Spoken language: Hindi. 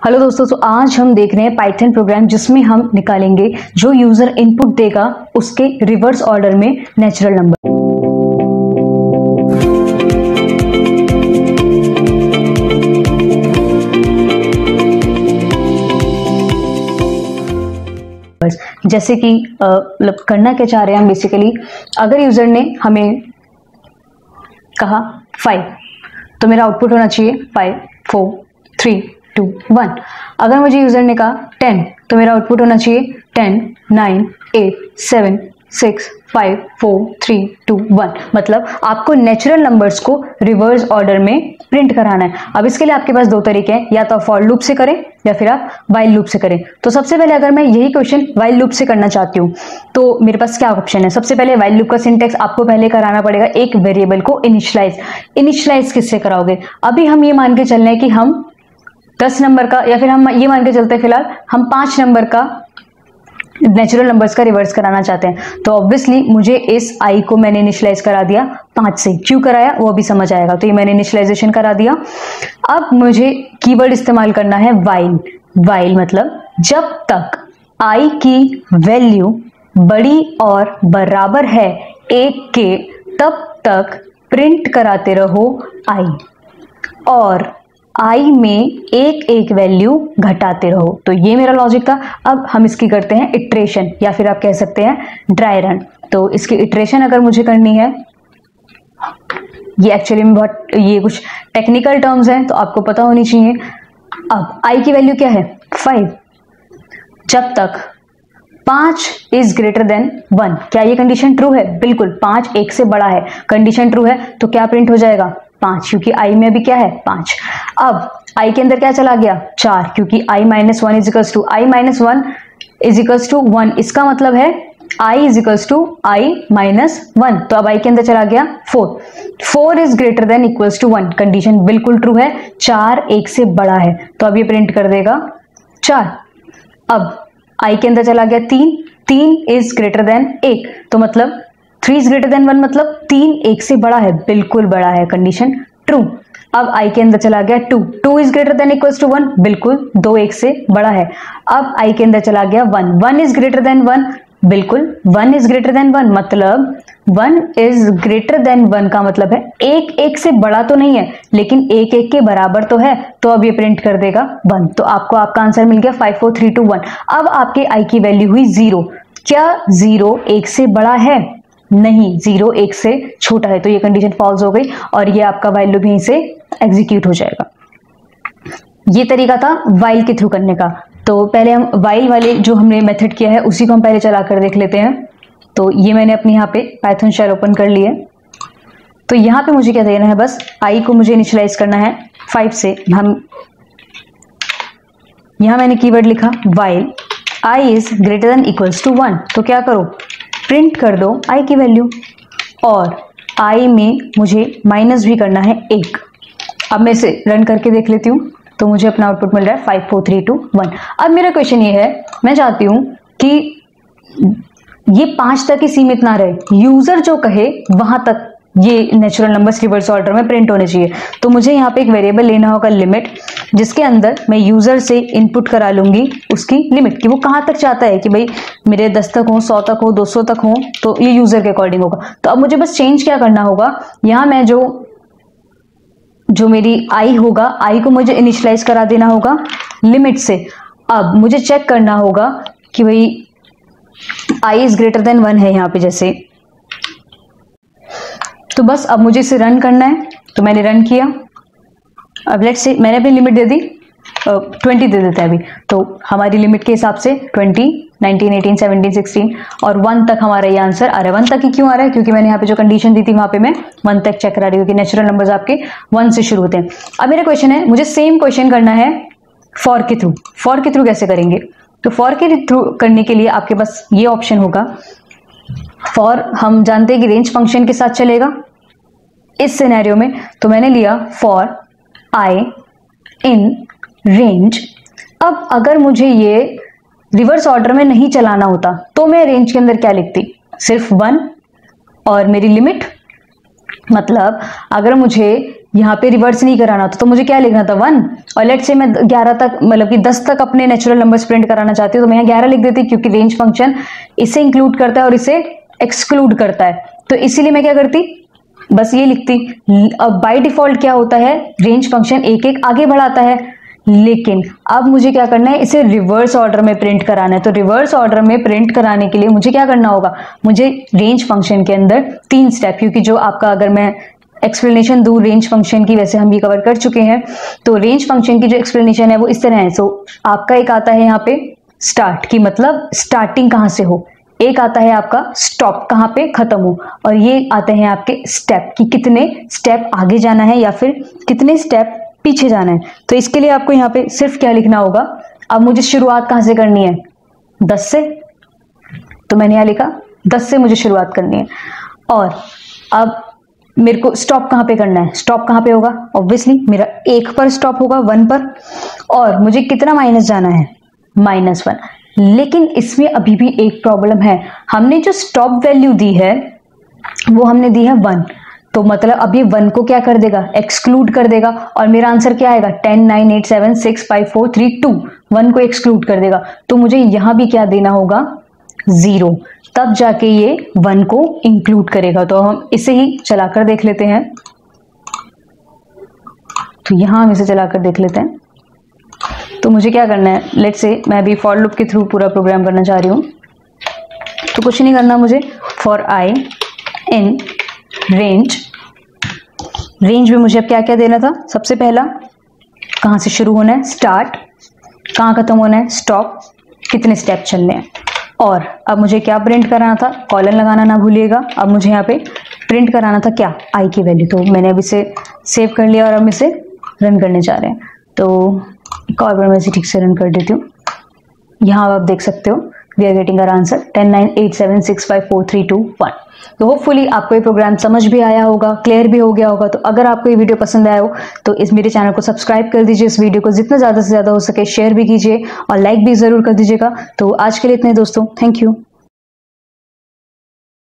हेलो दोस्तों, तो आज हम देख रहे हैं पाइथन प्रोग्राम जिसमें हम निकालेंगे जो यूजर इनपुट देगा उसके रिवर्स ऑर्डर में नेचुरल नंबर। जैसे कि मतलब करना क्या चाह रहे हैं हम बेसिकली, अगर यूजर ने हमें कहा 5 तो मेरा आउटपुट होना चाहिए 5 4 3 2 1। अगर मुझे यूजर ने कहा 10 तो मेरा आउटपुट होना चाहिए 10 9 8 7 6 5 4 3 2 1। मतलब आपको नेचुरल नंबर्स को रिवर्स ऑर्डर में प्रिंट कराना है। अब इसके लिए आपके पास दो तरीके हैं, या तो आप फॉर लूप से करें या फिर आप वाइल लूप से करें। तो सबसे पहले अगर मैं यही क्वेश्चन वाइल लूप से करना चाहती हूँ तो मेरे पास क्या ऑप्शन है। सबसे पहले वाइल लूप का सिंटेक्स आपको पहले कराना पड़ेगा, एक वेरिएबल को इनिशियलाइज किससे कराओगे। अभी हम ये मान के चल रहे हैं कि हम 10 नंबर का, या फिर हम ये मान के चलते हैं फिलहाल हम 5 नंबर का नेचुरल नंबर्स का रिवर्स कराना चाहते हैं। तो ऑब्वियसली मुझे इस आई को मैंने इनिशियलाइज करा दिया 5 से। क्यों कराया वो अभी समझ आएगा। तो ये मैंने इनिशियलाइजेशन करा दिया। अब मुझे कीवर्ड इस्तेमाल करना है वाइल। वाइल मतलब जब तक आई की वैल्यू बड़ी और बराबर है 1 के तब तक प्रिंट कराते रहो आई, और आई में एक एक वैल्यू घटाते रहो। तो ये मेरा लॉजिक था। अब हम इसकी करते हैं इटरेशन, या फिर आप कह सकते हैं ड्राई रन। तो इसकी इटरेशन अगर मुझे करनी है, ये एक्चुअली में बहुत ये कुछ टेक्निकल टर्म्स हैं तो आपको पता होनी चाहिए। अब आई की वैल्यू क्या है 5, जब तक 5 इज ग्रेटर देन 1। क्या ये कंडीशन ट्रू है? बिल्कुल। 5 1 से बड़ा है, कंडीशन ट्रू है। तो क्या प्रिंट हो जाएगा 5, क्योंकि आई में अभी क्या है 5। अब आई के अंदर क्या चला गया 4, क्योंकि I minus 1 equals to I minus 1 equals to 1। इसका मतलब है आई इजिकल्स टू आई माइनस 1। तो अब आई के अंदर चला गया 4 is greater than equals to 1। Condition बिल्कुल ट्रू है। 4 1 से बड़ा है, तो अब ये प्रिंट कर देगा 4। अब आई के अंदर चला गया 3 इज ग्रेटर देन 1। तो मतलब 3 इज ग्रेटर देन 1 मतलब 3 1 से बड़ा है, बिल्कुल बड़ा है, कंडीशन ट्रू। अब आई के अंदर चला गया 2 is greater than equals to 1, बिल्कुल 2 1 से बड़ा है। अब आई के अंदर चला गया 1 इज ग्रेटर देन 1, बिल्कुल 1 इज ग्रेटर देन 1। मतलब 1 इज ग्रेटर देन 1 का मतलब है 1 1 से बड़ा तो नहीं है, लेकिन 1 1 के बराबर तो है। तो अब ये प्रिंट कर देगा 1। तो आपको आपका आंसर मिल गया 5 4 3 2 1। अब आपके आई की वैल्यू हुई 0। क्या 0 1 से बड़ा है? नहीं, 0 1 से छोटा है। तो ये कंडीशन फॉल्स हो गई और ये आपका वाइल लूप यहीं से एग्जीक्यूट हो जाएगा। ये तरीका था वाइल के थ्रू करने का। तो पहले हम वाइल वाले जो हमने मेथड किया है उसी को हम पहले चला कर देख लेते हैं। तो ये मैंने अपनी यहाँ पे पाइथन शेल ओपन कर ली है। तो यहाँ पे मुझे क्या देना है, बस आई को मुझे इनिशियलाइज करना है 5 से। हम यहाँ मैंने कीवर्ड लिखा while I is greater than equals to 1। तो क्या करो, प्रिंट कर दो आई की वैल्यू, और आई में मुझे माइनस भी करना है 1। अब मैं इसे रन करके देख लेती हूँ तो मुझे अपना आउटपुट मिल रहा है 5 4 3 2 1। अब मेरा क्वेश्चन ये है, मैं चाहती हूँ कि ये 5 तक ही सीमित ना रहे, यूजर जो कहे वहां तक ये नेचुरल नंबर्स रिवर्स ऑर्डर में प्रिंट होने चाहिए। तो मुझे यहाँ पे एक वेरिएबल लेना होगा लिमिट, जिसके अंदर मैं यूजर से इनपुट करा लूंगी उसकी लिमिट कि वो कहाँ तक चाहता है कि भाई मेरे 10 तक हो, 100 तक हो, 200 तक हो। तो ये यूजर के अकॉर्डिंग होगा। तो अब मुझे बस चेंज क्या करना होगा, यहाँ मैं जो मेरी आई होगा, आई को मुझे इनिशियलाइज करा देना होगा लिमिट से। अब मुझे चेक करना होगा कि भाई आई इज ग्रेटर देन 1 है यहाँ पे जैसे। तो बस अब मुझे इसे रन करना है। तो मैंने रन किया। अब लेट्स से मैंने अपनी लिमिट दे दी 20 दे देता है अभी। तो हमारी लिमिट के हिसाब से 20 19 18 17 16 और 1 तक हमारा ये आंसर आ रहा है। 1 तक ही क्यों आ रहा है? क्योंकि मैंने यहाँ पे जो कंडीशन दी थी वहां पे मैं 1 तक चेक करा रही हूँ कि नेचुरल नंबर्स आपके 1 से शुरू होते हैं। अब मेरा क्वेश्चन है, मुझे सेम क्वेश्चन करना है फॉर के थ्रू। फॉर के थ्रू कैसे करेंगे? तो फॉर के थ्रू करने के लिए आपके पास ये ऑप्शन होगा। फॉर हम जानते हैं कि रेंज फंक्शन के साथ चलेगा इस सिनेरियो में। तो मैंने लिया फॉर आई इन रेंज। अब अगर मुझे ये रिवर्स ऑर्डर में नहीं चलाना होता तो मैं रेंज के अंदर क्या लिखती, सिर्फ 1 और मेरी लिमिट। मतलब अगर मुझे यहाँ पे रिवर्स नहीं कराना था तो मुझे क्या लिखना था 1, और लेट से मैं 11 तक मतलब कि 10 तक अपने नेचुरल नंबर्स प्रिंट कराना चाहती हूँ तो मैं यहाँ 11 लिख देती क्योंकि रेंज फंक्शन इसे इंक्लूड करता है और इसे एक्सक्लूड करता है। तो इसीलिए मैं क्या करती, बस ये लिखती। अब बाय डिफॉल्ट क्या होता है, रेंज फंक्शन एक एक आगे बढ़ाता है, लेकिन अब मुझे क्या करना है, इसे रिवर्स ऑर्डर में प्रिंट कराना है। तो रिवर्स ऑर्डर में प्रिंट कराने के लिए मुझे क्या करना होगा, मुझे रेंज फंक्शन के अंदर 3 स्टेप, क्योंकि जो आपका अगर मैं एक्सप्लेनेशन दूं रेंज फंक्शन की, वैसे हम ये कवर कर चुके हैं, तो रेंज फंक्शन की जो एक्सप्लेनेशन है वो इस तरह है। सो आपका एक आता है यहाँ पे स्टार्ट की मतलब स्टार्टिंग कहाँ से हो, एक आता है आपका स्टॉप कहाँ पे खत्म हो, और ये आते हैं आपके स्टेप कि कितने स्टेप आगे जाना है या फिर कितने स्टेप पीछे जाना है। तो इसके लिए आपको यहाँ पे सिर्फ क्या लिखना होगा, अब मुझे शुरुआत कहाँ से करनी है, 10 से, तो मैंने यहाँ लिखा 10 से मुझे शुरुआत करनी है। और अब मेरे को स्टॉप कहाँ पे करना है, स्टॉप कहाँ पे होगा, ऑब्वियसली मेरा 1 पर स्टॉप होगा, 1 पर, और मुझे कितना माइनस जाना है, -1। लेकिन इसमें अभी भी एक प्रॉब्लम है, हमने जो स्टॉप वैल्यू दी है वो हमने दी है 1, तो मतलब अब ये 1 को क्या कर देगा, एक्सक्लूड कर देगा, और मेरा आंसर क्या आएगा 10 9 8 7 6 5 4 3 2, 1 को एक्सक्लूड कर देगा। तो मुझे यहां भी क्या देना होगा 0, तब जाके ये 1 को इंक्लूड करेगा। तो हम इसे ही चलाकर देख लेते हैं, तो यहां हम इसे चलाकर देख लेते हैं। तो मुझे क्या करना है, लेट्स से मैं अभी फॉर लूप के थ्रू पूरा प्रोग्राम करना चाह रही हूं, तो कुछ नहीं करना मुझे, for I in range, range में मुझे अब क्या क्या देना था, सबसे पहला कहां से शुरू होना है स्टार्ट, कहां खत्म होना है स्टॉप, कितने स्टेप चलने हैं, और अब मुझे क्या प्रिंट कराना था, कॉलन लगाना ना भूलिएगा। अब मुझे यहाँ पे प्रिंट कराना था क्या, आई की वैल्यू, तो मैंने अब इसे सेव कर लिया और अब इसे रन करने जा रहे हैं। तो एक और बार मैं इसे ठीक से रन कर देती हूँ। यहाँ आप देख सकते हो we are getting our answer 10 9 8 7 6 5 4 3 2 1। तो होपफुली आपको ये प्रोग्राम समझ भी आया होगा, क्लियर भी हो गया होगा। तो अगर आपको ये वीडियो पसंद आया हो तो इस मेरे चैनल को सब्सक्राइब कर दीजिए, इस वीडियो को जितना ज़्यादा से ज़्यादा हो सके शेयर भी कीजिए और लाइक भी ज़रूर कर दीजिएगा। तो आज के लिए इतने दोस्तों, थैंक यू।